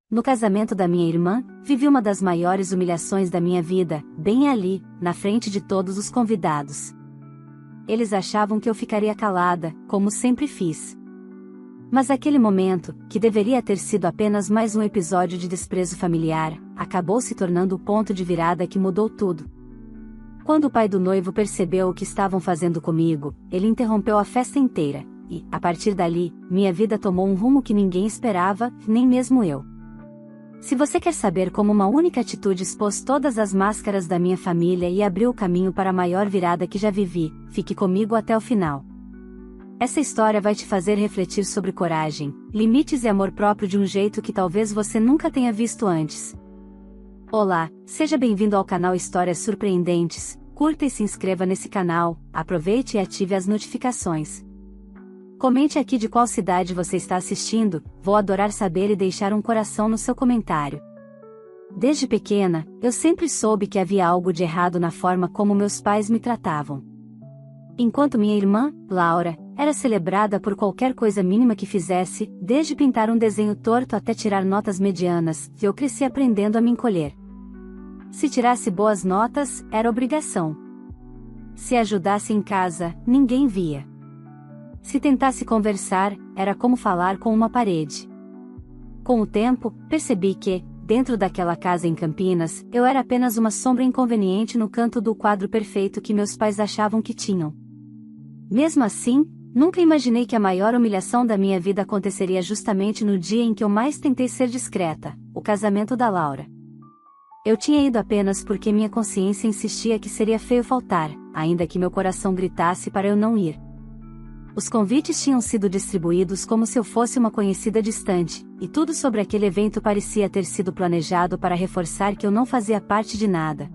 No casamento da minha irmã, vivi uma das maiores humilhações da minha vida, bem ali, na frente de todos os convidados. Eles achavam que eu ficaria calada, como sempre fiz. Mas aquele momento, que deveria ter sido apenas mais um episódio de desprezo familiar, acabou se tornando o ponto de virada que mudou tudo. Quando o pai do noivo percebeu o que estavam fazendo comigo, ele interrompeu a festa inteira, e, a partir dali, minha vida tomou um rumo que ninguém esperava, nem mesmo eu. Se você quer saber como uma única atitude expôs todas as máscaras da minha família e abriu o caminho para a maior virada que já vivi, fique comigo até o final. Essa história vai te fazer refletir sobre coragem, limites e amor próprio de um jeito que talvez você nunca tenha visto antes. Olá, seja bem-vindo ao canal Histórias Surpreendentes. Curta e se inscreva nesse canal, aproveite e ative as notificações. Comente aqui de qual cidade você está assistindo, vou adorar saber e deixar um coração no seu comentário. Desde pequena, eu sempre soube que havia algo de errado na forma como meus pais me tratavam. Enquanto minha irmã, Laura, era celebrada por qualquer coisa mínima que fizesse, desde pintar um desenho torto até tirar notas medianas, eu cresci aprendendo a me encolher. Se tirasse boas notas, era obrigação. Se ajudasse em casa, ninguém via. Se tentasse conversar, era como falar com uma parede. Com o tempo, percebi que, dentro daquela casa em Campinas, eu era apenas uma sombra inconveniente no canto do quadro perfeito que meus pais achavam que tinham. Mesmo assim, nunca imaginei que a maior humilhação da minha vida aconteceria justamente no dia em que eu mais tentei ser discreta, o casamento da Laura. Eu tinha ido apenas porque minha consciência insistia que seria feio faltar, ainda que meu coração gritasse para eu não ir. Os convites tinham sido distribuídos como se eu fosse uma conhecida distante, e tudo sobre aquele evento parecia ter sido planejado para reforçar que eu não fazia parte de nada.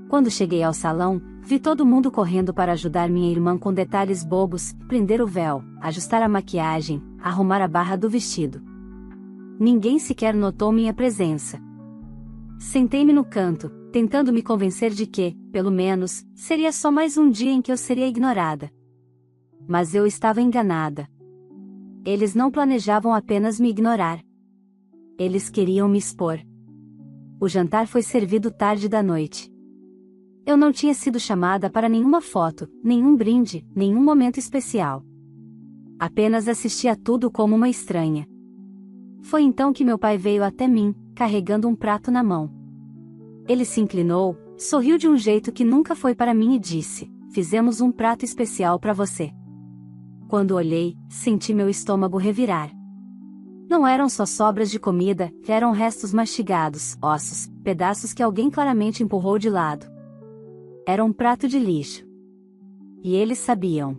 Quando cheguei ao salão, vi todo mundo correndo para ajudar minha irmã com detalhes bobos, prender o véu, ajustar a maquiagem, arrumar a barra do vestido. Ninguém sequer notou minha presença. Sentei-me no canto, tentando me convencer de que, pelo menos, seria só mais um dia em que eu seria ignorada. Mas eu estava enganada. Eles não planejavam apenas me ignorar. Eles queriam me expor. O jantar foi servido tarde da noite. Eu não tinha sido chamada para nenhuma foto, nenhum brinde, nenhum momento especial. Apenas assisti a tudo como uma estranha. Foi então que meu pai veio até mim, carregando um prato na mão. Ele se inclinou, sorriu de um jeito que nunca foi para mim e disse: "Fizemos um prato especial para você." Quando olhei, senti meu estômago revirar. Não eram só sobras de comida, eram restos mastigados, ossos, pedaços que alguém claramente empurrou de lado. Era um prato de lixo. E eles sabiam.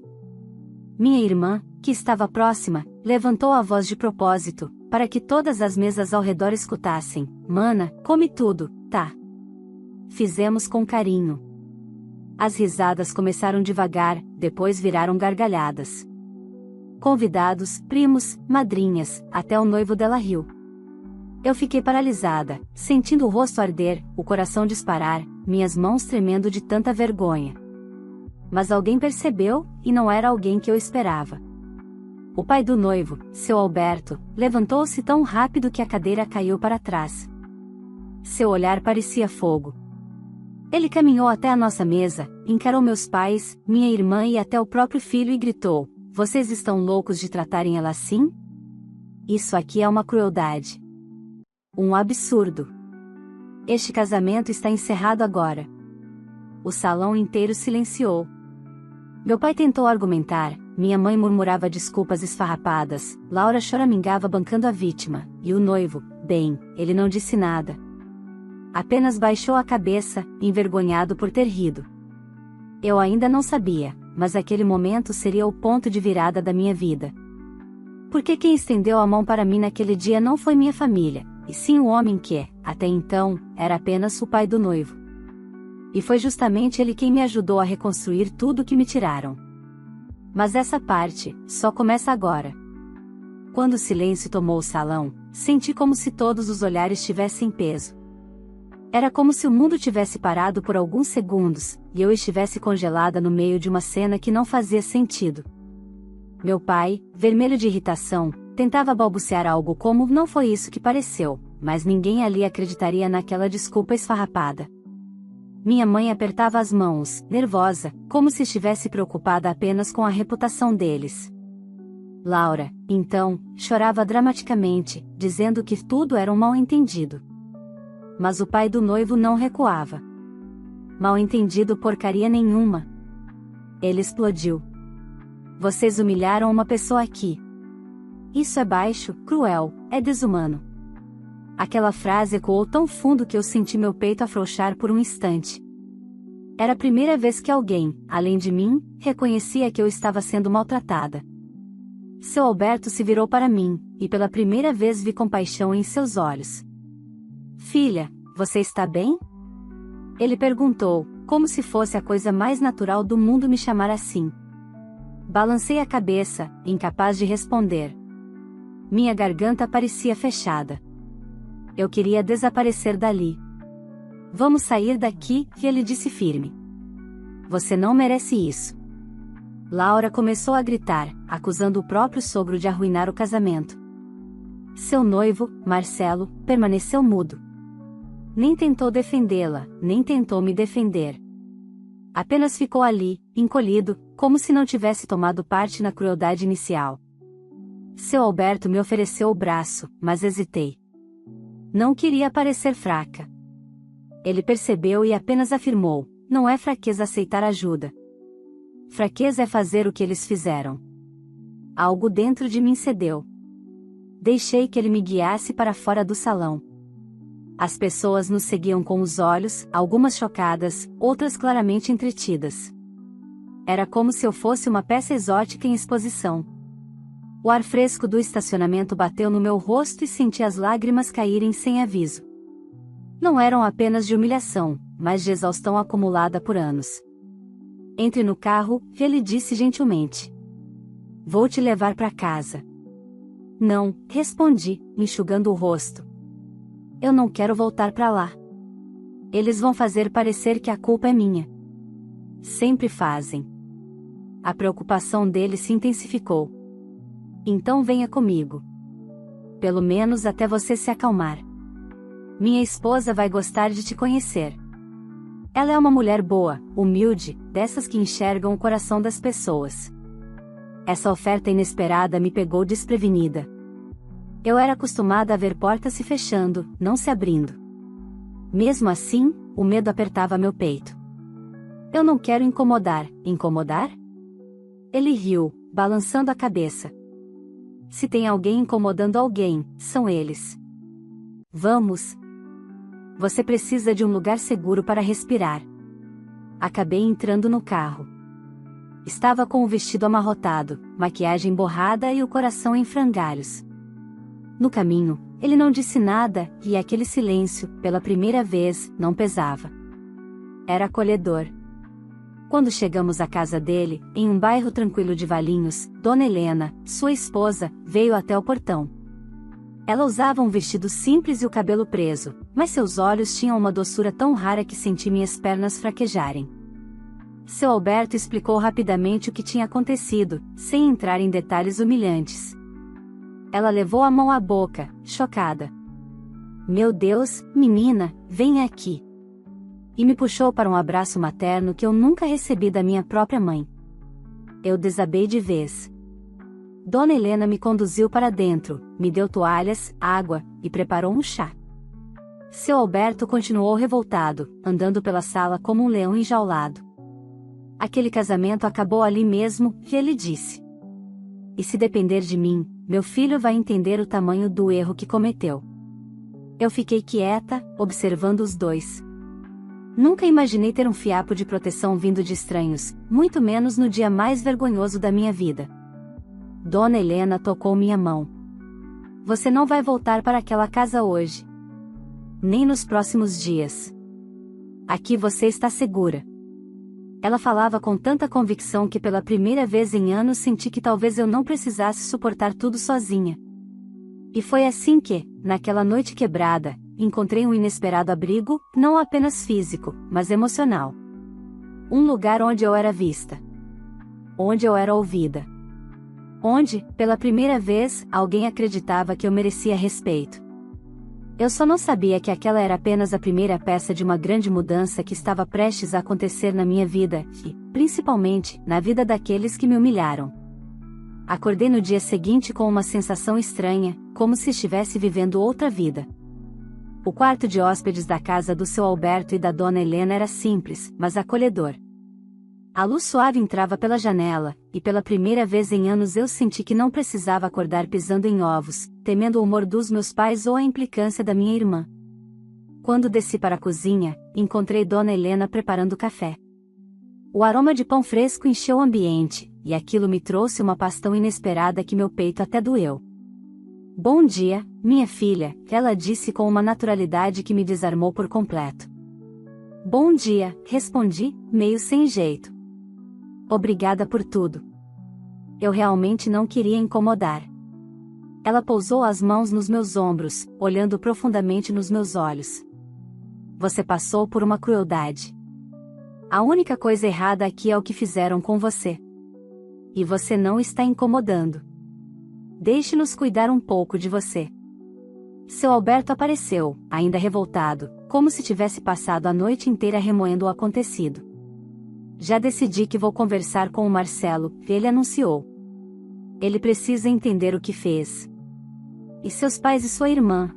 Minha irmã, que estava próxima, levantou a voz de propósito, para que todas as mesas ao redor escutassem: "Mana, come tudo, tá?" Fizemos com carinho. As risadas começaram devagar, depois viraram gargalhadas. Convidados, primos, madrinhas, até o noivo dela riu. Eu fiquei paralisada, sentindo o rosto arder, o coração disparar, minhas mãos tremendo de tanta vergonha. Mas alguém percebeu, e não era alguém que eu esperava. O pai do noivo, seu Alberto, levantou-se tão rápido que a cadeira caiu para trás. Seu olhar parecia fogo. Ele caminhou até a nossa mesa, encarou meus pais, minha irmã e até o próprio filho e gritou: "Vocês estão loucos de tratarem ela assim? Isso aqui é uma crueldade. Um absurdo. Este casamento está encerrado agora." O salão inteiro silenciou. Meu pai tentou argumentar, minha mãe murmurava desculpas esfarrapadas, Laura choramingava bancando a vítima, e o noivo, bem, ele não disse nada. Apenas baixou a cabeça, envergonhado por ter rido. Eu ainda não sabia, mas aquele momento seria o ponto de virada da minha vida. Porque quem estendeu a mão para mim naquele dia não foi minha família, e sim o homem que, até então, era apenas o pai do noivo. E foi justamente ele quem me ajudou a reconstruir tudo que me tiraram. Mas essa parte, só começa agora. Quando o silêncio tomou o salão, senti como se todos os olhares tivessem peso. Era como se o mundo tivesse parado por alguns segundos, e eu estivesse congelada no meio de uma cena que não fazia sentido. Meu pai, vermelho de irritação, tentava balbuciar algo como "não foi isso que pareceu", mas ninguém ali acreditaria naquela desculpa esfarrapada. Minha mãe apertava as mãos, nervosa, como se estivesse preocupada apenas com a reputação deles. Laura, então, chorava dramaticamente, dizendo que tudo era um mal-entendido. Mas o pai do noivo não recuava. Mal-entendido porcaria nenhuma. Ele explodiu. Vocês humilharam uma pessoa aqui. Isso é baixo, cruel, é desumano. Aquela frase ecoou tão fundo que eu senti meu peito afrouxar por um instante. Era a primeira vez que alguém, além de mim, reconhecia que eu estava sendo maltratada. Seu Alberto se virou para mim, e pela primeira vez vi compaixão em seus olhos. Filha, você está bem? Ele perguntou, como se fosse a coisa mais natural do mundo me chamar assim. Balancei a cabeça, incapaz de responder. Minha garganta parecia fechada. Eu queria desaparecer dali. Vamos sair daqui, ele disse firme. Você não merece isso. Laura começou a gritar, acusando o próprio sogro de arruinar o casamento. Seu noivo, Marcelo, permaneceu mudo. Nem tentou defendê-la, nem tentou me defender. Apenas ficou ali, encolhido, como se não tivesse tomado parte na crueldade inicial. Seu Alberto me ofereceu o braço, mas hesitei. Não queria parecer fraca. Ele percebeu e apenas afirmou: não é fraqueza aceitar ajuda. Fraqueza é fazer o que eles fizeram. Algo dentro de mim cedeu. Deixei que ele me guiasse para fora do salão. As pessoas nos seguiam com os olhos, algumas chocadas, outras claramente entretidas. Era como se eu fosse uma peça exótica em exposição. O ar fresco do estacionamento bateu no meu rosto e senti as lágrimas caírem sem aviso. Não eram apenas de humilhação, mas de exaustão acumulada por anos. Entre no carro, ele disse gentilmente. Vou te levar para casa. Não, respondi, enxugando o rosto. Eu não quero voltar para lá. Eles vão fazer parecer que a culpa é minha. Sempre fazem. A preocupação dele se intensificou. Então venha comigo. Pelo menos até você se acalmar. Minha esposa vai gostar de te conhecer. Ela é uma mulher boa, humilde, dessas que enxergam o coração das pessoas. Essa oferta inesperada me pegou desprevenida. Eu era acostumada a ver portas se fechando, não se abrindo. Mesmo assim, o medo apertava meu peito. Eu não quero incomodar. Incomodar? Ele riu, balançando a cabeça. Se tem alguém incomodando alguém, são eles. Vamos. Você precisa de um lugar seguro para respirar. Acabei entrando no carro. Estava com o vestido amarrotado, maquiagem borrada e o coração em frangalhos. No caminho, ele não disse nada, e aquele silêncio, pela primeira vez, não pesava. Era acolhedor. Quando chegamos à casa dele, em um bairro tranquilo de Valinhos, Dona Helena, sua esposa, veio até o portão. Ela usava um vestido simples e o cabelo preso, mas seus olhos tinham uma doçura tão rara que senti minhas pernas fraquejarem. Seu Alberto explicou rapidamente o que tinha acontecido, sem entrar em detalhes humilhantes. Ela levou a mão à boca, chocada. Meu Deus, menina, venha aqui. E me puxou para um abraço materno que eu nunca recebi da minha própria mãe. Eu desabei de vez. Dona Helena me conduziu para dentro, me deu toalhas, água, e preparou um chá. Seu Alberto continuou revoltado, andando pela sala como um leão enjaulado. Aquele casamento acabou ali mesmo, ele disse. E se depender de mim, meu filho vai entender o tamanho do erro que cometeu. Eu fiquei quieta, observando os dois. Nunca imaginei ter um fiapo de proteção vindo de estranhos, muito menos no dia mais vergonhoso da minha vida. Dona Helena tocou minha mão. Você não vai voltar para aquela casa hoje. Nem nos próximos dias. Aqui você está segura. Ela falava com tanta convicção que pela primeira vez em anos senti que talvez eu não precisasse suportar tudo sozinha. E foi assim que, naquela noite quebrada, encontrei um inesperado abrigo, não apenas físico, mas emocional. Um lugar onde eu era vista. Onde eu era ouvida. onde, pela primeira vez, alguém acreditava que eu merecia respeito. Eu só não sabia que aquela era apenas a primeira peça de uma grande mudança que estava prestes a acontecer na minha vida, e, principalmente, na vida daqueles que me humilharam. Acordei no dia seguinte com uma sensação estranha, como se estivesse vivendo outra vida. O quarto de hóspedes da casa do seu Alberto e da dona Helena era simples, mas acolhedor. A luz suave entrava pela janela, e pela primeira vez em anos eu senti que não precisava acordar pisando em ovos, temendo o humor dos meus pais ou a implicância da minha irmã. Quando desci para a cozinha, encontrei dona Helena preparando café. O aroma de pão fresco encheu o ambiente, e aquilo me trouxe uma paz tão inesperada que meu peito até doeu. Bom dia, minha filha, ela disse com uma naturalidade que me desarmou por completo. Bom dia, respondi, meio sem jeito. Obrigada por tudo. Eu realmente não queria incomodar. Ela pousou as mãos nos meus ombros, olhando profundamente nos meus olhos. Você passou por uma crueldade. A única coisa errada aqui é o que fizeram com você. E você não está incomodando. Deixe-nos cuidar um pouco de você. Seu Alberto apareceu, ainda revoltado, como se tivesse passado a noite inteira remoendo o acontecido. Já decidi que vou conversar com o Marcelo, ele anunciou. Ele precisa entender o que fez. E seus pais e sua irmã,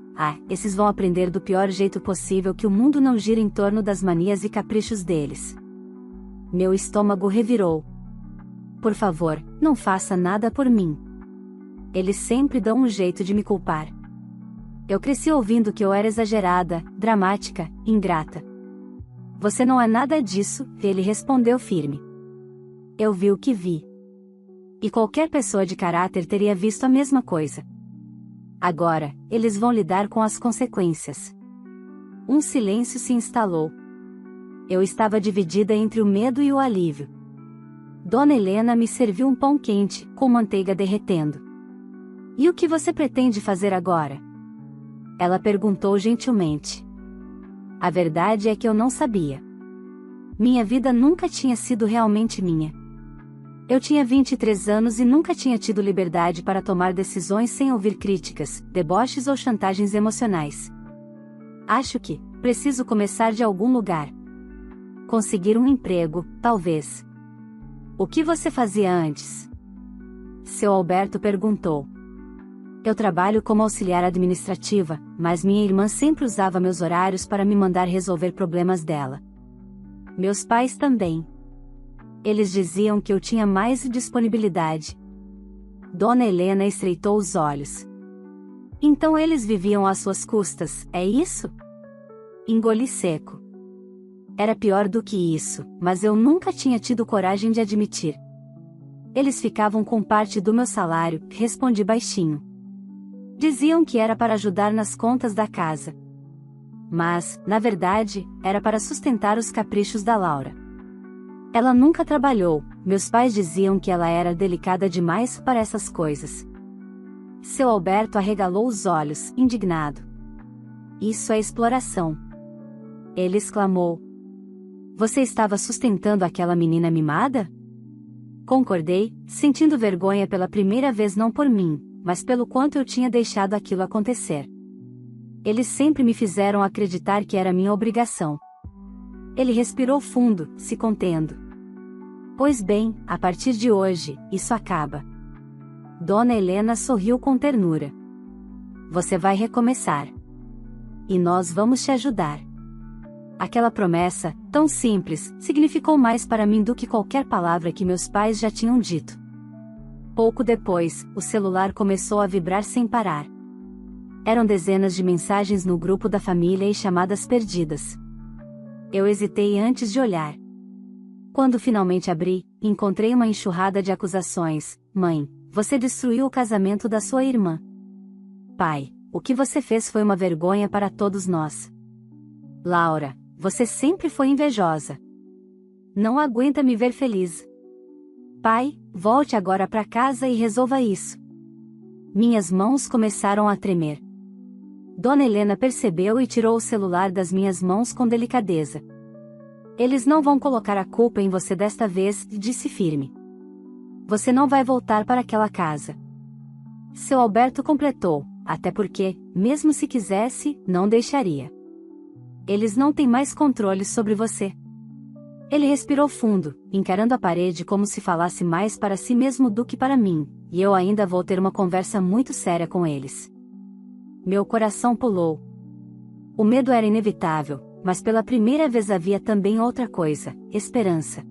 esses vão aprender do pior jeito possível que o mundo não gira em torno das manias e caprichos deles. Meu estômago revirou. Por favor, não faça nada por mim. Eles sempre dão um jeito de me culpar. Eu cresci ouvindo que eu era exagerada, dramática, ingrata. Você não é nada disso, ele respondeu firme. Eu vi o que vi. E qualquer pessoa de caráter teria visto a mesma coisa. Agora, eles vão lidar com as consequências. Um silêncio se instalou. Eu estava dividida entre o medo e o alívio. Dona Helena me serviu um pão quente, com manteiga derretendo. E o que você pretende fazer agora? Ela perguntou gentilmente. A verdade é que eu não sabia. Minha vida nunca tinha sido realmente minha. Eu tinha 23 anos e nunca tinha tido liberdade para tomar decisões sem ouvir críticas, deboches ou chantagens emocionais. Acho que preciso começar de algum lugar. Conseguir um emprego, talvez. O que você fazia antes? Seu Alberto perguntou. Eu trabalho como auxiliar administrativa, mas minha irmã sempre usava meus horários para me mandar resolver problemas dela. Meus pais também. Eles diziam que eu tinha mais disponibilidade. Dona Helena estreitou os olhos. Então eles viviam às suas custas, é isso? Engoli seco. Era pior do que isso, mas eu nunca tinha tido coragem de admitir. Eles ficavam com parte do meu salário, respondi baixinho. Diziam que era para ajudar nas contas da casa. Mas, na verdade, era para sustentar os caprichos da Laura. Ela nunca trabalhou, meus pais diziam que ela era delicada demais para essas coisas. Seu Alberto arregalou os olhos, indignado. Isso é exploração. Ele exclamou. Você estava sustentando aquela menina mimada? Concordei, sentindo vergonha pela primeira vez não por mim, mas pelo quanto eu tinha deixado aquilo acontecer. Eles sempre me fizeram acreditar que era minha obrigação. Ele respirou fundo, se contendo. Pois bem, a partir de hoje, isso acaba. Dona Helena sorriu com ternura. Você vai recomeçar. E nós vamos te ajudar. Aquela promessa, tão simples, significou mais para mim do que qualquer palavra que meus pais já tinham dito. Pouco depois, o celular começou a vibrar sem parar. Eram dezenas de mensagens no grupo da família e chamadas perdidas. Eu hesitei antes de olhar. Quando finalmente abri, encontrei uma enxurrada de acusações. Mãe, você destruiu o casamento da sua irmã. Pai, o que você fez foi uma vergonha para todos nós. Laura, você sempre foi invejosa. Não aguenta me ver feliz. Pai, volte agora para casa e resolva isso. Minhas mãos começaram a tremer. Dona Helena percebeu e tirou o celular das minhas mãos com delicadeza. Eles não vão colocar a culpa em você desta vez, disse firme. Você não vai voltar para aquela casa. Seu Alberto completou, até porque, mesmo se quisesse, não deixaria. Eles não têm mais controle sobre você. Ele respirou fundo, encarando a parede como se falasse mais para si mesmo do que para mim, e eu ainda vou ter uma conversa muito séria com eles. Meu coração pulou. O medo era inevitável, mas pela primeira vez havia também outra coisa, esperança.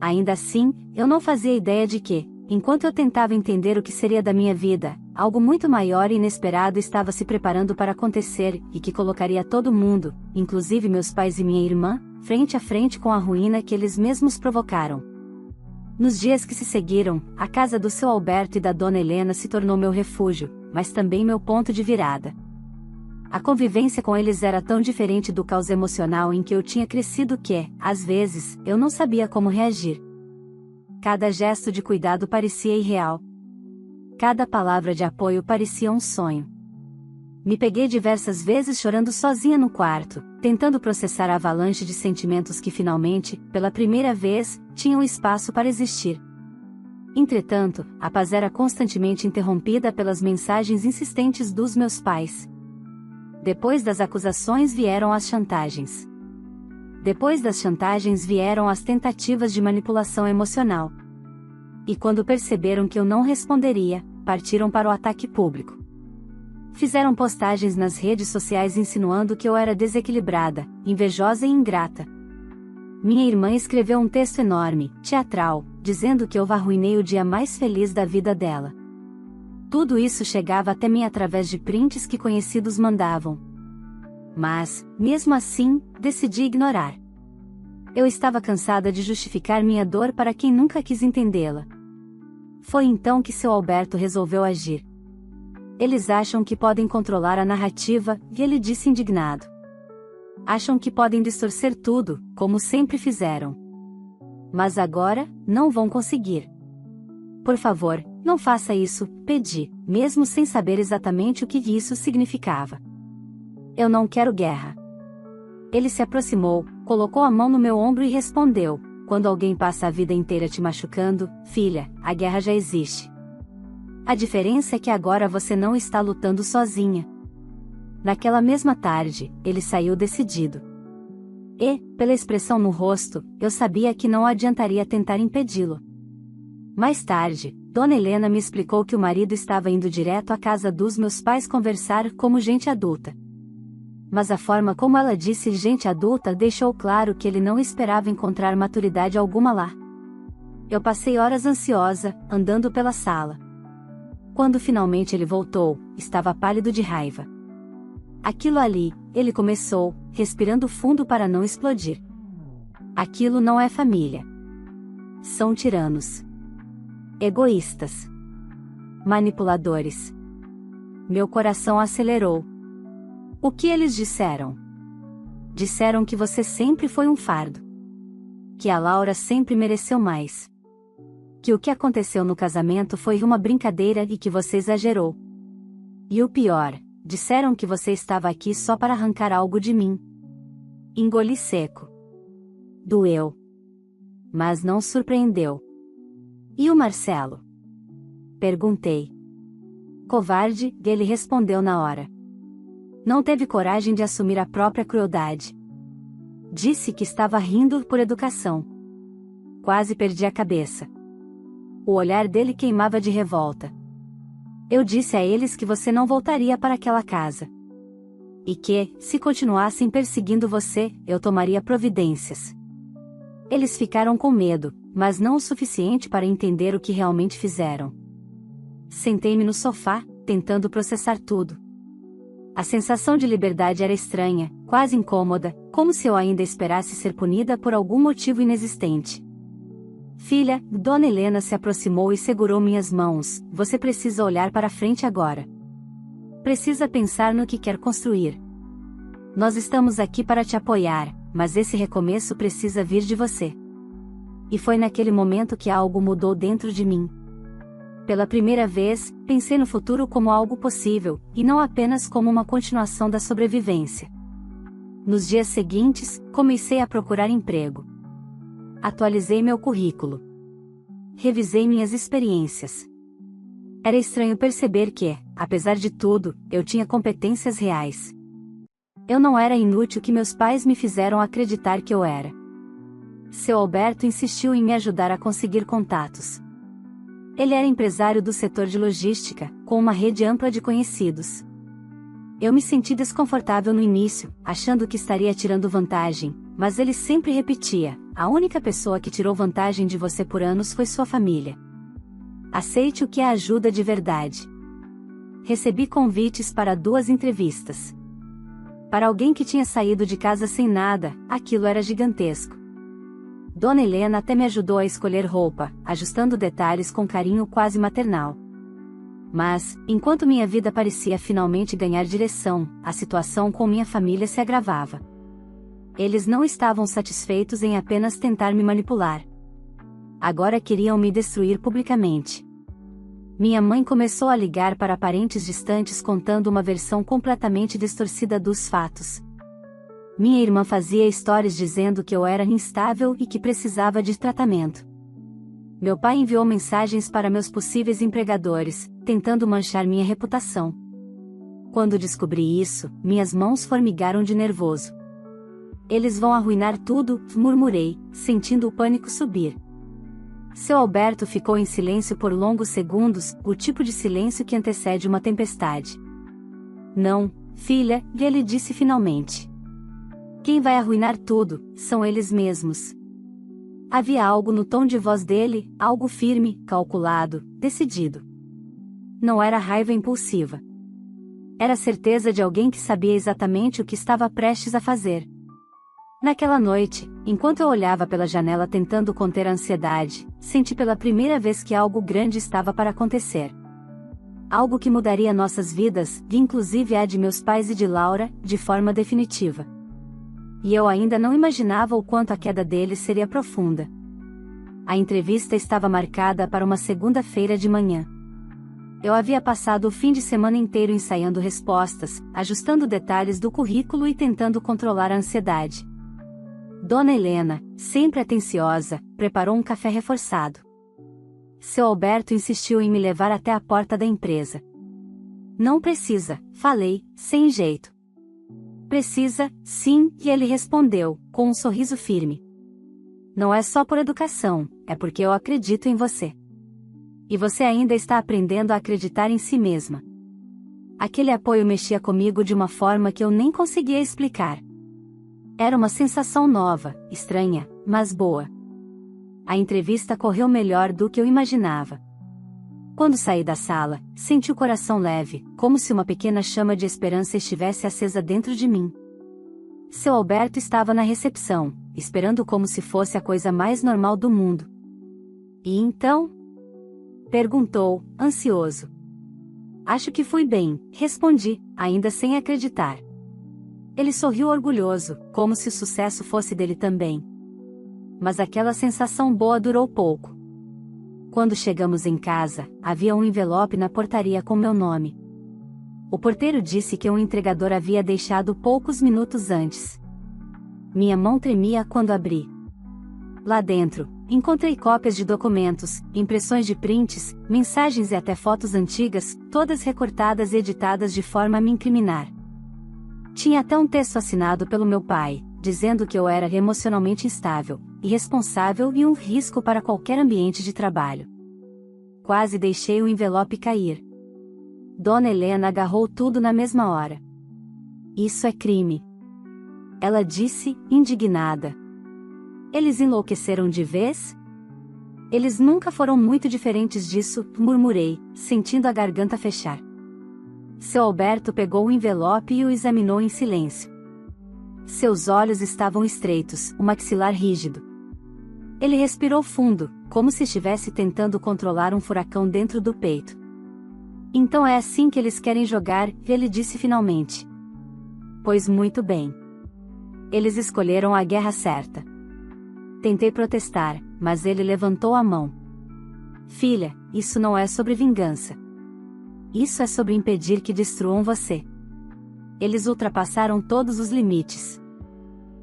Ainda assim, eu não fazia ideia de que, enquanto eu tentava entender o que seria da minha vida, algo muito maior e inesperado estava se preparando para acontecer e que colocaria todo mundo, inclusive meus pais e minha irmã, frente a frente com a ruína que eles mesmos provocaram. Nos dias que se seguiram, a casa do seu Alberto e da dona Helena se tornou meu refúgio, mas também meu ponto de virada. A convivência com eles era tão diferente do caos emocional em que eu tinha crescido que, às vezes, eu não sabia como reagir. Cada gesto de cuidado parecia irreal. Cada palavra de apoio parecia um sonho. Me peguei diversas vezes chorando sozinha no quarto, tentando processar a avalanche de sentimentos que finalmente, pela primeira vez, tinham espaço para existir. Entretanto, a paz era constantemente interrompida pelas mensagens insistentes dos meus pais. Depois das acusações vieram as chantagens. Depois das chantagens vieram as tentativas de manipulação emocional. E quando perceberam que eu não responderia, partiram para o ataque público. Fizeram postagens nas redes sociais insinuando que eu era desequilibrada, invejosa e ingrata. Minha irmã escreveu um texto enorme, teatral, dizendo que eu arruinei o dia mais feliz da vida dela. Tudo isso chegava até mim através de prints que conhecidos mandavam. Mas, mesmo assim, decidi ignorar. Eu estava cansada de justificar minha dor para quem nunca quis entendê-la. Foi então que seu Alberto resolveu agir. Eles acham que podem controlar a narrativa, e ele disse indignado. Acham que podem distorcer tudo, como sempre fizeram. Mas agora, não vão conseguir. Por favor, não faça isso, pedi, mesmo sem saber exatamente o que isso significava. Eu não quero guerra. Ele se aproximou, colocou a mão no meu ombro e respondeu: quando alguém passa a vida inteira te machucando, filha, a guerra já existe. A diferença é que agora você não está lutando sozinha. Naquela mesma tarde, ele saiu decidido. E, pela expressão no rosto, eu sabia que não adiantaria tentar impedi-lo. Mais tarde, Dona Helena me explicou que o marido estava indo direto à casa dos meus pais conversar como gente adulta. Mas a forma como ela disse gente adulta deixou claro que ele não esperava encontrar maturidade alguma lá. Eu passei horas ansiosa, andando pela sala. Quando finalmente ele voltou, estava pálido de raiva. Aquilo ali, ele começou, respirando fundo para não explodir. Aquilo não é família. São tiranos. Egoístas. Manipuladores. Meu coração acelerou. O que eles disseram? Disseram que você sempre foi um fardo. Que a Laura sempre mereceu mais. Que o que aconteceu no casamento foi uma brincadeira e que você exagerou. E o pior, disseram que você estava aqui só para arrancar algo de mim. Engoli seco. Doeu. Mas não surpreendeu. E o Marcelo? Perguntei. Covarde, ele respondeu na hora. Não teve coragem de assumir a própria crueldade. Disse que estava rindo por educação. Quase perdi a cabeça. O olhar dele queimava de revolta. Eu disse a eles que você não voltaria para aquela casa. E que, se continuassem perseguindo você, eu tomaria providências. Eles ficaram com medo, mas não o suficiente para entender o que realmente fizeram. Sentei-me no sofá, tentando processar tudo. A sensação de liberdade era estranha, quase incômoda, como se eu ainda esperasse ser punida por algum motivo inexistente. Filha, Dona Helena se aproximou e segurou minhas mãos. Você precisa olhar para frente agora. Precisa pensar no que quer construir. Nós estamos aqui para te apoiar, mas esse recomeço precisa vir de você. E foi naquele momento que algo mudou dentro de mim. Pela primeira vez, pensei no futuro como algo possível, e não apenas como uma continuação da sobrevivência. Nos dias seguintes, comecei a procurar emprego. Atualizei meu currículo. revisei minhas experiências. Era estranho perceber que, apesar de tudo, eu tinha competências reais. Eu não era inútil que meus pais me fizeram acreditar que eu era. Seu Alberto insistiu em me ajudar a conseguir contatos. Ele era empresário do setor de logística, com uma rede ampla de conhecidos. Eu me senti desconfortável no início, achando que estaria tirando vantagem, mas ele sempre repetia: a única pessoa que tirou vantagem de você por anos foi sua família. Aceite o que é ajuda de verdade. Recebi convites para 2 entrevistas. Para alguém que tinha saído de casa sem nada, aquilo era gigantesco. Dona Helena até me ajudou a escolher roupa, ajustando detalhes com carinho quase maternal. Mas, enquanto minha vida parecia finalmente ganhar direção, a situação com minha família se agravava. Eles não estavam satisfeitos em apenas tentar me manipular. Agora queriam me destruir publicamente. Minha mãe começou a ligar para parentes distantes contando uma versão completamente distorcida dos fatos. Minha irmã fazia histórias dizendo que eu era instável e que precisava de tratamento. Meu pai enviou mensagens para meus possíveis empregadores, tentando manchar minha reputação. Quando descobri isso, minhas mãos formigaram de nervoso. Eles vão arruinar tudo, murmurei, sentindo o pânico subir. Seu Alberto ficou em silêncio por longos segundos, o tipo de silêncio que antecede uma tempestade. Não, filha, ele disse finalmente. Quem vai arruinar tudo, são eles mesmos. Havia algo no tom de voz dele, algo firme, calculado, decidido. Não era raiva impulsiva. Era certeza de alguém que sabia exatamente o que estava prestes a fazer. Naquela noite, enquanto eu olhava pela janela tentando conter a ansiedade, senti pela primeira vez que algo grande estava para acontecer. Algo que mudaria nossas vidas, inclusive a de meus pais e de Laura, de forma definitiva. E eu ainda não imaginava o quanto a queda deles seria profunda. A entrevista estava marcada para uma segunda-feira de manhã. Eu havia passado o fim de semana inteiro ensaiando respostas, ajustando detalhes do currículo e tentando controlar a ansiedade. Dona Helena, sempre atenciosa, preparou um café reforçado. Seu Alberto insistiu em me levar até a porta da empresa. Não precisa, falei, sem jeito. Precisa, sim, e ele respondeu, com um sorriso firme. Não é só por educação, é porque eu acredito em você. E você ainda está aprendendo a acreditar em si mesma. Aquele apoio mexia comigo de uma forma que eu nem conseguia explicar. Era uma sensação nova, estranha, mas boa. A entrevista correu melhor do que eu imaginava. Quando saí da sala, senti o coração leve, como se uma pequena chama de esperança estivesse acesa dentro de mim. Seu Alberto estava na recepção, esperando como se fosse a coisa mais normal do mundo. E então? Perguntou, ansioso. Acho que fui bem, respondi, ainda sem acreditar. Ele sorriu orgulhoso, como se o sucesso fosse dele também. Mas aquela sensação boa durou pouco. Quando chegamos em casa, havia um envelope na portaria com meu nome. O porteiro disse que um entregador havia deixado poucos minutos antes. Minha mão tremia quando abri. Lá dentro, encontrei cópias de documentos, impressões de prints, mensagens e até fotos antigas, todas recortadas e editadas de forma a me incriminar. Tinha até um texto assinado pelo meu pai, dizendo que eu era emocionalmente instável, irresponsável e um risco para qualquer ambiente de trabalho. Quase deixei o envelope cair. Dona Helena agarrou tudo na mesma hora. Isso é crime. Ela disse, indignada. Eles enlouqueceram de vez? Eles nunca foram muito diferentes disso, murmurei, sentindo a garganta fechar. Seu Alberto pegou o envelope e o examinou em silêncio. Seus olhos estavam estreitos, o maxilar rígido. Ele respirou fundo, como se estivesse tentando controlar um furacão dentro do peito. Então é assim que eles querem jogar, ele disse finalmente. Pois muito bem. Eles escolheram a guerra certa. Tentei protestar, mas ele levantou a mão. Filha, isso não é sobre vingança. Isso é sobre impedir que destruam você. Eles ultrapassaram todos os limites.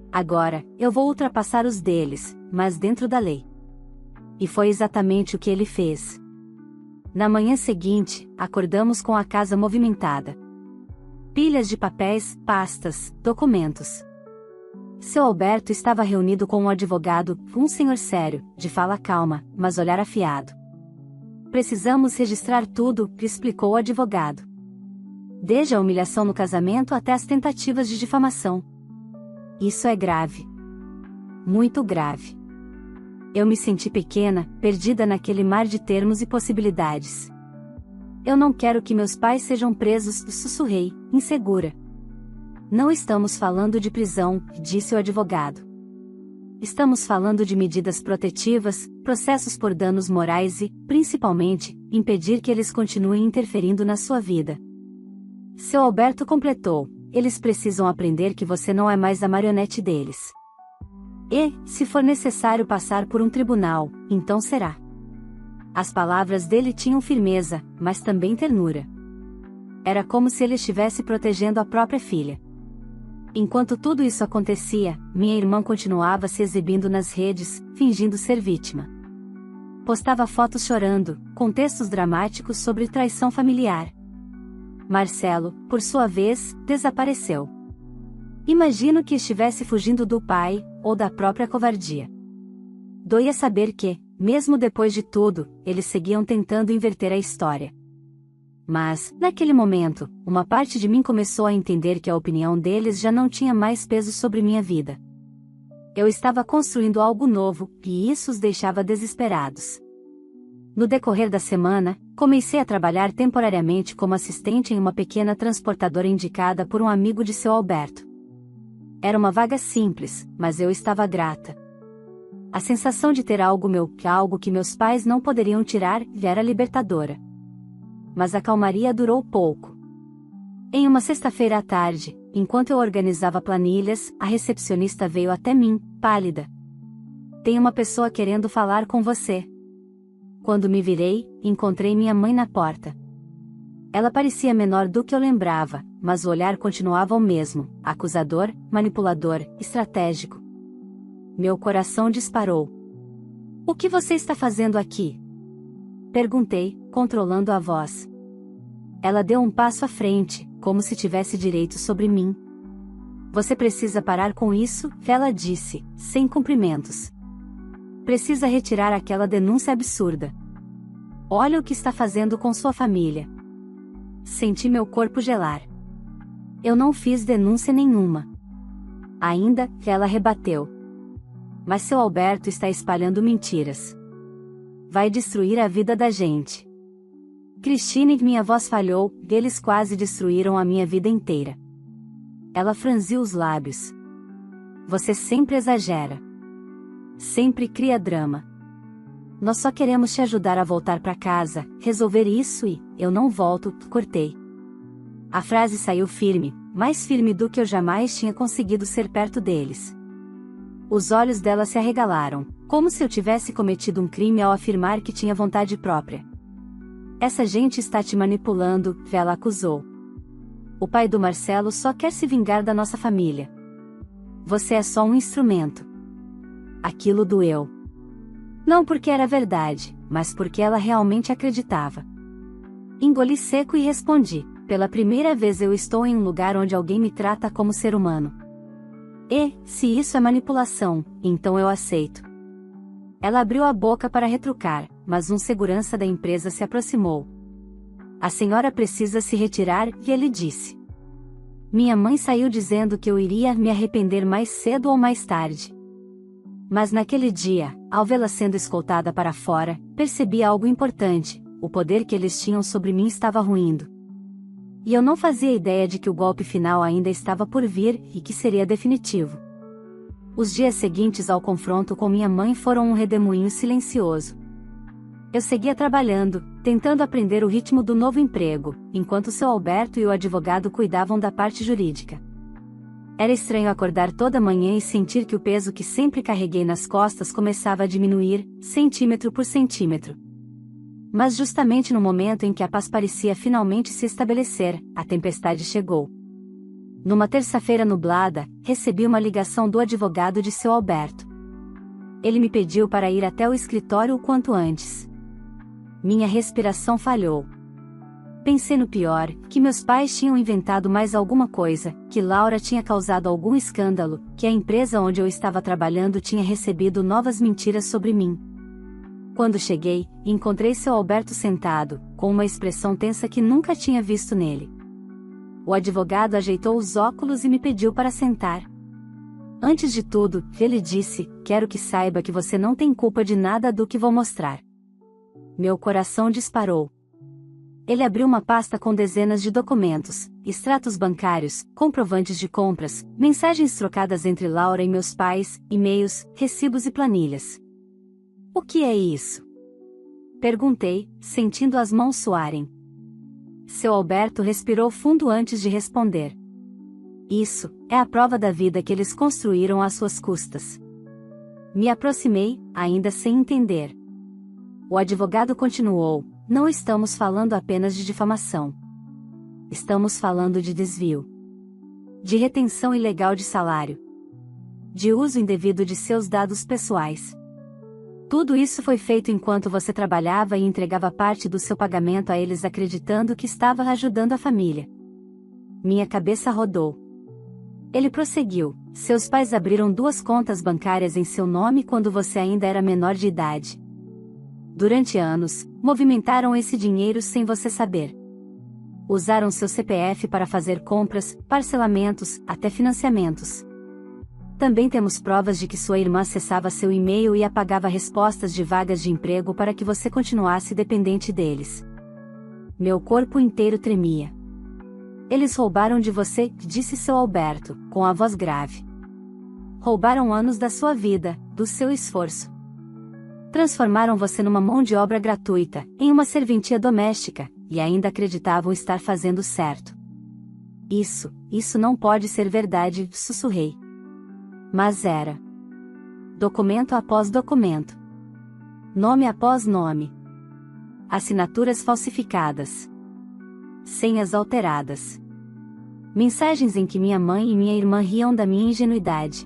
Agora, eu vou ultrapassar os deles, mas dentro da lei. e foi exatamente o que ele fez. Na manhã seguinte, acordamos com a casa movimentada. Pilhas de papéis, pastas, documentos. Seu Alberto estava reunido com um advogado, um senhor sério, de fala calma, mas olhar afiado. Precisamos registrar tudo, explicou o advogado. Desde a humilhação no casamento até as tentativas de difamação. Isso é grave. Muito grave. Eu me senti pequena, perdida naquele mar de termos e possibilidades. Eu não quero que meus pais sejam presos, sussurrei, insegura. Não estamos falando de prisão, disse o advogado. Estamos falando de medidas protetivas, processos por danos morais e, principalmente, impedir que eles continuem interferindo na sua vida. Seu Alberto completou: eles precisam aprender que você não é mais a marionete deles. E, se for necessário passar por um tribunal, então será. As palavras dele tinham firmeza, mas também ternura. Era como se ele estivesse protegendo a própria filha. Enquanto tudo isso acontecia, minha irmã continuava se exibindo nas redes, fingindo ser vítima. Postava fotos chorando, com textos dramáticos sobre traição familiar. Marcelo, por sua vez, desapareceu. Imagino que estivesse fugindo do pai, ou da própria covardia. Doía saber que, mesmo depois de tudo, eles seguiam tentando inverter a história. Mas, naquele momento, uma parte de mim começou a entender que a opinião deles já não tinha mais peso sobre minha vida. Eu estava construindo algo novo, e isso os deixava desesperados. No decorrer da semana, comecei a trabalhar temporariamente como assistente em uma pequena transportadora indicada por um amigo de seu Alberto. Era uma vaga simples, mas eu estava grata. A sensação de ter algo que meus pais não poderiam tirar, era libertadora. Mas a calmaria durou pouco. Em uma sexta-feira à tarde, enquanto eu organizava planilhas, a recepcionista veio até mim, pálida. Tem uma pessoa querendo falar com você. Quando me virei, encontrei minha mãe na porta. Ela parecia menor do que eu lembrava, mas o olhar continuava o mesmo, acusador, manipulador, estratégico. Meu coração disparou. O que você está fazendo aqui? Perguntei, controlando a voz. Ela deu um passo à frente, como se tivesse direito sobre mim. Você precisa parar com isso, ela disse, sem cumprimentos. Precisa retirar aquela denúncia absurda. Olha o que está fazendo com sua família. Senti meu corpo gelar. Eu não fiz denúncia nenhuma. Ainda, ela rebateu. Mas seu Alberto está espalhando mentiras. Vai destruir a vida da gente. Christine, minha voz falhou, eles quase destruíram a minha vida inteira. Ela franziu os lábios. Você sempre exagera. Sempre cria drama. Nós só queremos te ajudar a voltar para casa, resolver isso e, eu não volto, cortei. A frase saiu firme, mais firme do que eu jamais tinha conseguido ser perto deles. Os olhos dela se arregalaram, como se eu tivesse cometido um crime ao afirmar que tinha vontade própria. Essa gente está te manipulando, ela acusou. O pai do Marcelo só quer se vingar da nossa família. Você é só um instrumento. Aquilo doeu. Não porque era verdade, mas porque ela realmente acreditava. Engoli seco e respondi: pela primeira vez eu estou em um lugar onde alguém me trata como ser humano. E, se isso é manipulação, então eu aceito. Ela abriu a boca para retrucar, mas um segurança da empresa se aproximou. A senhora precisa se retirar, e ele disse. Minha mãe saiu dizendo que eu iria me arrepender mais cedo ou mais tarde. Mas naquele dia, ao vê-la sendo escoltada para fora, percebi algo importante: o poder que eles tinham sobre mim estava ruindo. E eu não fazia ideia de que o golpe final ainda estava por vir, e que seria definitivo. Os dias seguintes ao confronto com minha mãe foram um redemoinho silencioso. Eu seguia trabalhando, tentando aprender o ritmo do novo emprego, enquanto seu Alberto e o advogado cuidavam da parte jurídica. Era estranho acordar toda manhã e sentir que o peso que sempre carreguei nas costas começava a diminuir, centímetro por centímetro. Mas justamente no momento em que a paz parecia finalmente se estabelecer, a tempestade chegou. Numa terça-feira nublada, recebi uma ligação do advogado de seu Alberto. Ele me pediu para ir até o escritório o quanto antes. Minha respiração falhou. Pensei no pior, que meus pais tinham inventado mais alguma coisa, que Laura tinha causado algum escândalo, que a empresa onde eu estava trabalhando tinha recebido novas mentiras sobre mim. Quando cheguei, encontrei seu Alberto sentado, com uma expressão tensa que nunca tinha visto nele. O advogado ajeitou os óculos e me pediu para sentar. Antes de tudo, ele disse, quero que saiba que você não tem culpa de nada do que vou mostrar. Meu coração disparou. Ele abriu uma pasta com dezenas de documentos, extratos bancários, comprovantes de compras, mensagens trocadas entre Laura e meus pais, e-mails, recibos e planilhas. O que é isso? Perguntei, sentindo as mãos suarem. Seu Alberto respirou fundo antes de responder. Isso é a prova da vida que eles construíram às suas custas. Me aproximei, ainda sem entender. O advogado continuou, não estamos falando apenas de difamação. Estamos falando de desvio. De retenção ilegal de salário. De uso indevido de seus dados pessoais. Tudo isso foi feito enquanto você trabalhava e entregava parte do seu pagamento a eles acreditando que estava ajudando a família. Minha cabeça rodou. Ele prosseguiu, seus pais abriram 2 contas bancárias em seu nome quando você ainda era menor de idade. Durante anos, movimentaram esse dinheiro sem você saber. Usaram seu CPF para fazer compras, parcelamentos, até financiamentos. Também temos provas de que sua irmã acessava seu e-mail e apagava respostas de vagas de emprego para que você continuasse dependente deles. Meu corpo inteiro tremia. Eles roubaram de você, disse seu Alberto, com a voz grave. Roubaram anos da sua vida, do seu esforço. Transformaram você numa mão de obra gratuita, em uma serventia doméstica, e ainda acreditavam estar fazendo certo. Isso não pode ser verdade, sussurrei. Mas era. Documento após documento. Nome após nome. Assinaturas falsificadas. Senhas alteradas. Mensagens em que minha mãe e minha irmã riam da minha ingenuidade.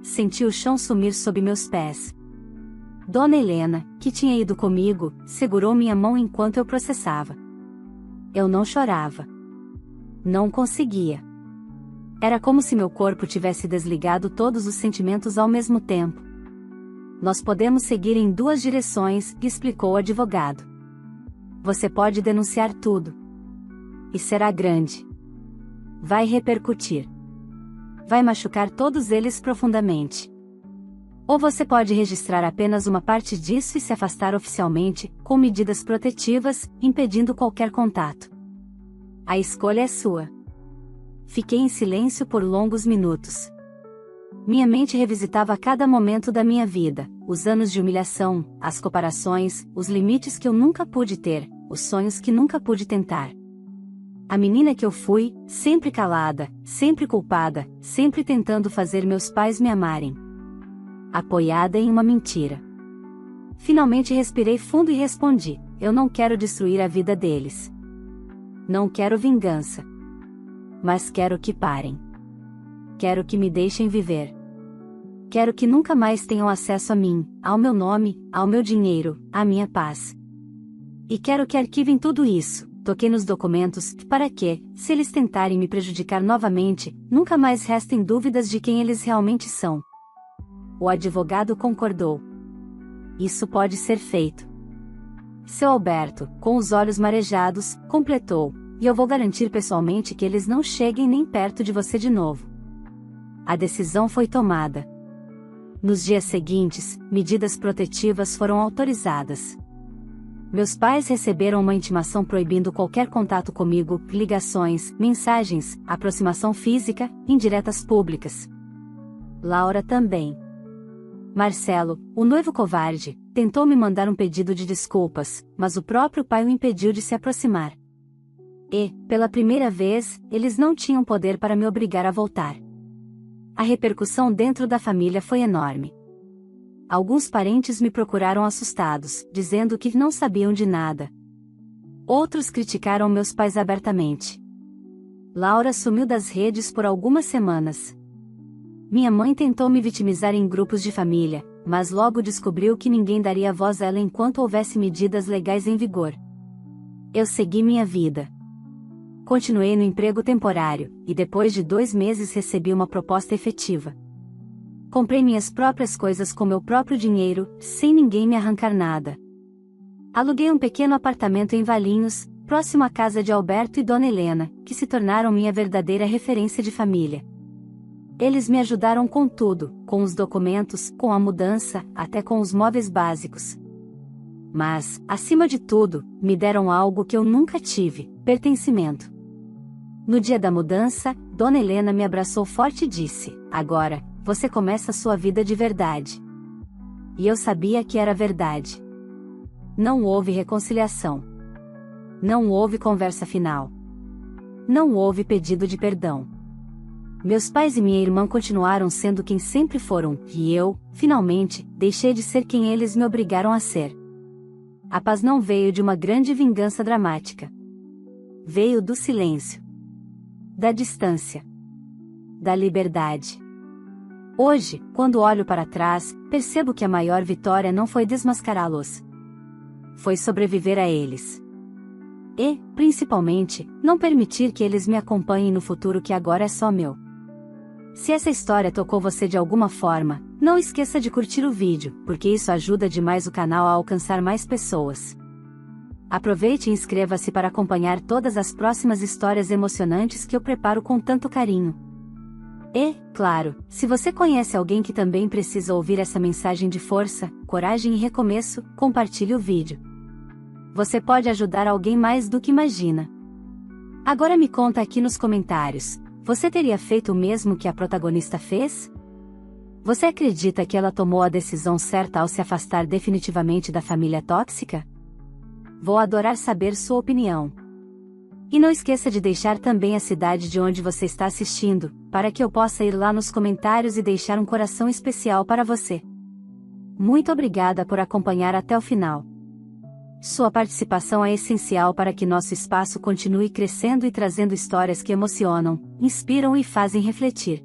Senti o chão sumir sob meus pés. Dona Helena, que tinha ido comigo, segurou minha mão enquanto eu processava. Eu não chorava. Não conseguia. Era como se meu corpo tivesse desligado todos os sentimentos ao mesmo tempo. Nós podemos seguir em 2 direções, explicou o advogado. Você pode denunciar tudo. E será grande. Vai repercutir. Vai machucar todos eles profundamente. Ou você pode registrar apenas uma parte disso e se afastar oficialmente, com medidas protetivas, impedindo qualquer contato. A escolha é sua. Fiquei em silêncio por longos minutos. Minha mente revisitava cada momento da minha vida, os anos de humilhação, as comparações, os limites que eu nunca pude ter, os sonhos que nunca pude tentar. A menina que eu fui, sempre calada, sempre culpada, sempre tentando fazer meus pais me amarem. Apoiada em uma mentira. Finalmente respirei fundo e respondi, eu não quero destruir a vida deles. Não quero vingança. Mas quero que parem. Quero que me deixem viver. Quero que nunca mais tenham acesso a mim, ao meu nome, ao meu dinheiro, à minha paz. E quero que arquivem tudo isso. Toquei nos documentos, para que, se eles tentarem me prejudicar novamente, nunca mais restem dúvidas de quem eles realmente são. O advogado concordou. Isso pode ser feito. Seu Alberto, com os olhos marejados, completou, e eu vou garantir pessoalmente que eles não cheguem nem perto de você de novo. A decisão foi tomada. Nos dias seguintes, medidas protetivas foram autorizadas. Meus pais receberam uma intimação proibindo qualquer contato comigo, ligações, mensagens, aproximação física, indiretas públicas. Laura também. Marcelo, o noivo covarde, tentou me mandar um pedido de desculpas, mas o próprio pai o impediu de se aproximar. E, pela primeira vez, eles não tinham poder para me obrigar a voltar. A repercussão dentro da família foi enorme. Alguns parentes me procuraram assustados, dizendo que não sabiam de nada. Outros criticaram meus pais abertamente. Laura sumiu das redes por algumas semanas. Minha mãe tentou me vitimizar em grupos de família, mas logo descobriu que ninguém daria voz a ela enquanto houvesse medidas legais em vigor. Eu segui minha vida. Continuei no emprego temporário, e depois de 2 meses recebi uma proposta efetiva. Comprei minhas próprias coisas com meu próprio dinheiro, sem ninguém me arrancar nada. Aluguei um pequeno apartamento em Valinhos, próximo à casa de Alberto e Dona Helena, que se tornaram minha verdadeira referência de família. Eles me ajudaram com tudo, com os documentos, com a mudança, até com os móveis básicos. Mas, acima de tudo, me deram algo que eu nunca tive: pertencimento. No dia da mudança, Dona Helena me abraçou forte e disse: "Agora, você começa sua vida de verdade." E eu sabia que era verdade. Não houve reconciliação. Não houve conversa final. Não houve pedido de perdão. Meus pais e minha irmã continuaram sendo quem sempre foram, e eu, finalmente, deixei de ser quem eles me obrigaram a ser. A paz não veio de uma grande vingança dramática. Veio do silêncio. Da distância. Da liberdade. Hoje, quando olho para trás, percebo que a maior vitória não foi desmascará-los. Foi sobreviver a eles. E, principalmente, não permitir que eles me acompanhem no futuro que agora é só meu. Se essa história tocou você de alguma forma, não esqueça de curtir o vídeo, porque isso ajuda demais o canal a alcançar mais pessoas. Aproveite e inscreva-se para acompanhar todas as próximas histórias emocionantes que eu preparo com tanto carinho. E, claro, se você conhece alguém que também precisa ouvir essa mensagem de força, coragem e recomeço, compartilhe o vídeo. Você pode ajudar alguém mais do que imagina. Agora me conta aqui nos comentários, você teria feito o mesmo que a protagonista fez? Você acredita que ela tomou a decisão certa ao se afastar definitivamente da família tóxica? Vou adorar saber sua opinião. E não esqueça de deixar também a cidade de onde você está assistindo, para que eu possa ir lá nos comentários e deixar um coração especial para você. Muito obrigada por acompanhar até o final. Sua participação é essencial para que nosso espaço continue crescendo e trazendo histórias que emocionam, inspiram e fazem refletir.